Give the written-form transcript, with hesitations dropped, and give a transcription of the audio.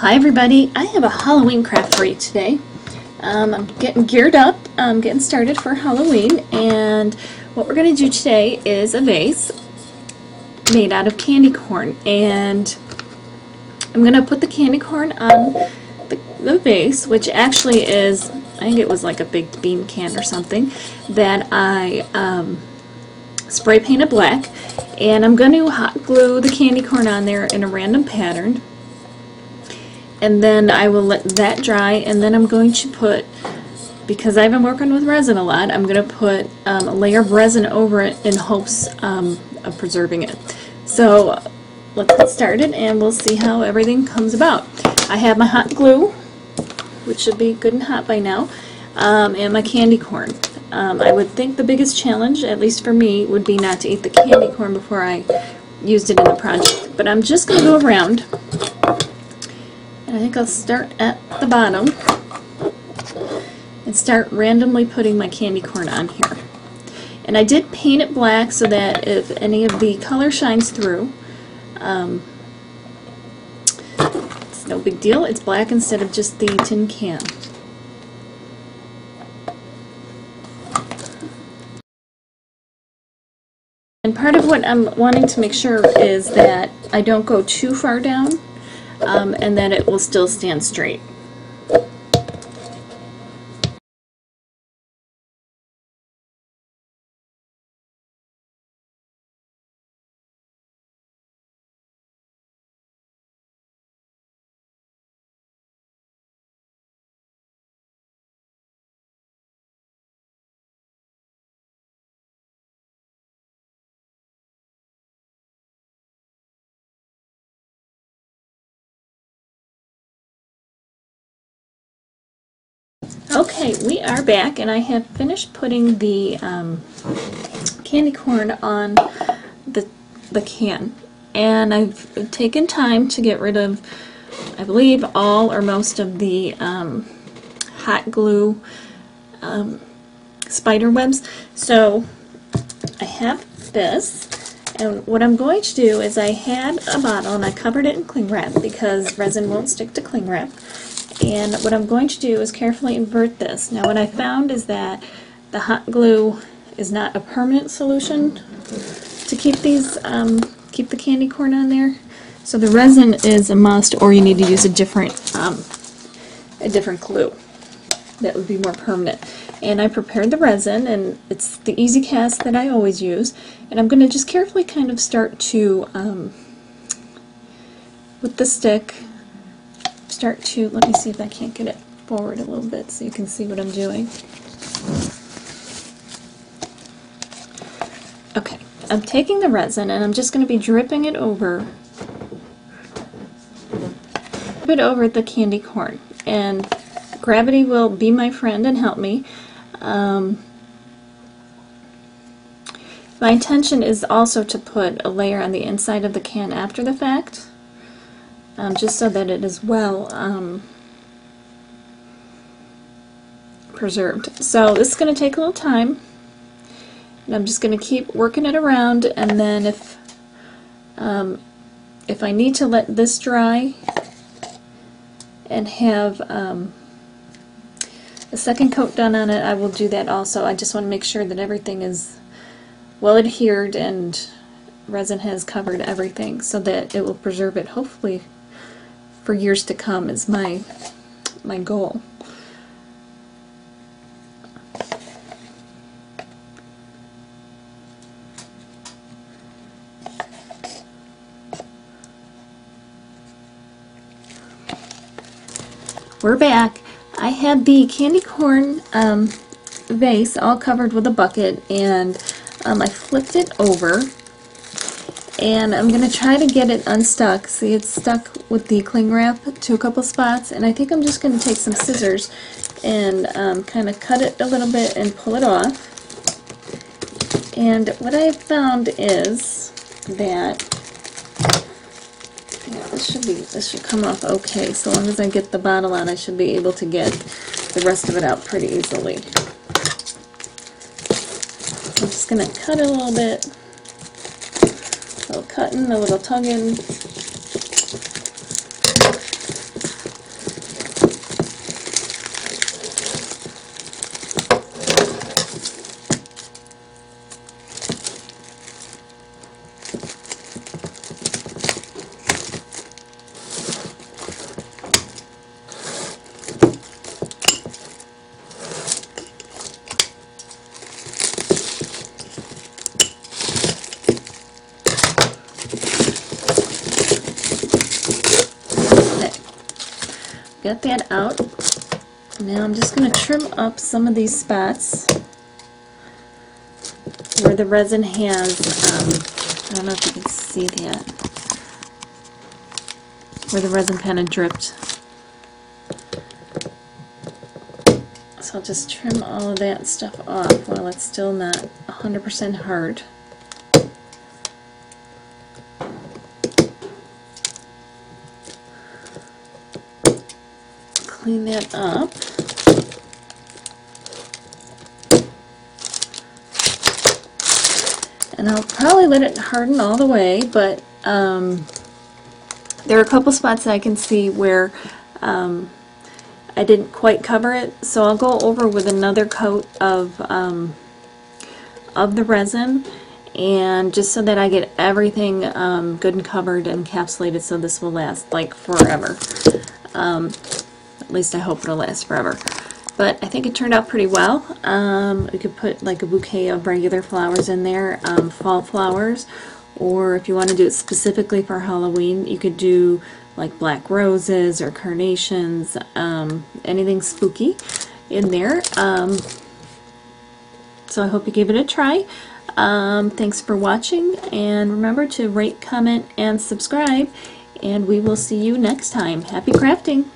Hi everybody, I have a Halloween craft for you today. I'm getting geared up, I'm getting started for Halloween, and what we're going to do today is a vase made out of candy corn. And I'm going to put the candy corn on the vase, which actually is, I think it was like a big bean can or something, that I spray painted black. And I'm going to hot glue the candy corn on there in a random pattern. And then I will let that dry, and then I'm going to put, because I've been working with resin a lot, I'm going to put a layer of resin over it in hopes of preserving it. So let's get started and we'll see how everything comes about. I have my hot glue, which should be good and hot by now, and my candy corn. I would think the biggest challenge, at least for me, would be not to eat the candy corn before I used it in the project. But I'm just going to go around. I think I'll start at the bottom and start randomly putting my candy corn on here. And I did paint it black so that if any of the color shines through, it's no big deal. It's black instead of just the tin can. And part of what I'm wanting to make sure is that I don't go too far down. And that it will still stand straight. Okay, we are back, and I have finished putting the candy corn on the can. And I've taken time to get rid of, I believe, all or most of the hot glue spider webs. So I have this, and what I'm going to do is I had a bottle and I covered it in cling wrap because resin won't stick to cling wrap. And what I'm going to do is carefully invert this. Now what I found is that the hot glue is not a permanent solution to keep these, keep the candy corn on there. So the resin is a must, or you need to use a different glue that would be more permanent. And I prepared the resin, and it's the Easy Cast that I always use. And I'm going to just carefully kind of start to, with the stick, let me see if I can't get it forward a little bit so you can see what I'm doing. Okay, I'm taking the resin and I'm just going to be dripping it over the candy corn, and gravity will be my friend and help me. My intention is also to put a layer on the inside of the can after the fact. Just so that it is well preserved. So this is going to take a little time, and I'm just going to keep working it around, and then if I need to let this dry and have a second coat done on it, I will do that also. I just want to make sure that everything is well adhered and resin has covered everything so that it will preserve it, hopefully for years to come, is my goal. We're back. I had the candy corn vase all covered with a bucket, and I flipped it over. And I'm going to try to get it unstuck. See, it's stuck with the cling wrap to a couple spots, and I think I'm just going to take some scissors and kind of cut it a little bit and pull it off. And what I found is that this should come off okay. So long as I get the bottle out, I should be able to get the rest of it out pretty easily. So I'm just going to cut it a little bit. A little cutting, a little tugging. got that out. Now I'm just going to trim up some of these spots where the resin has, I don't know if you can see that, where the resin kind of dripped. So I'll just trim all of that stuff off while it's still not 100% hard. Clean that up. And I'll probably let it harden all the way, but there are a couple spots that I can see where I didn't quite cover it, so I'll go over with another coat of the resin, and just so that I get everything good and covered and encapsulated, so this will last like forever. At least I hope it'll last forever. But I think it turned out pretty well. We could put like a bouquet of regular flowers in there, fall flowers, or if you want to do it specifically for Halloween, you could do like black roses or carnations, anything spooky in there. So I hope you give it a try. Thanks for watching, and remember to rate, comment, and subscribe, and we will see you next time. Happy crafting!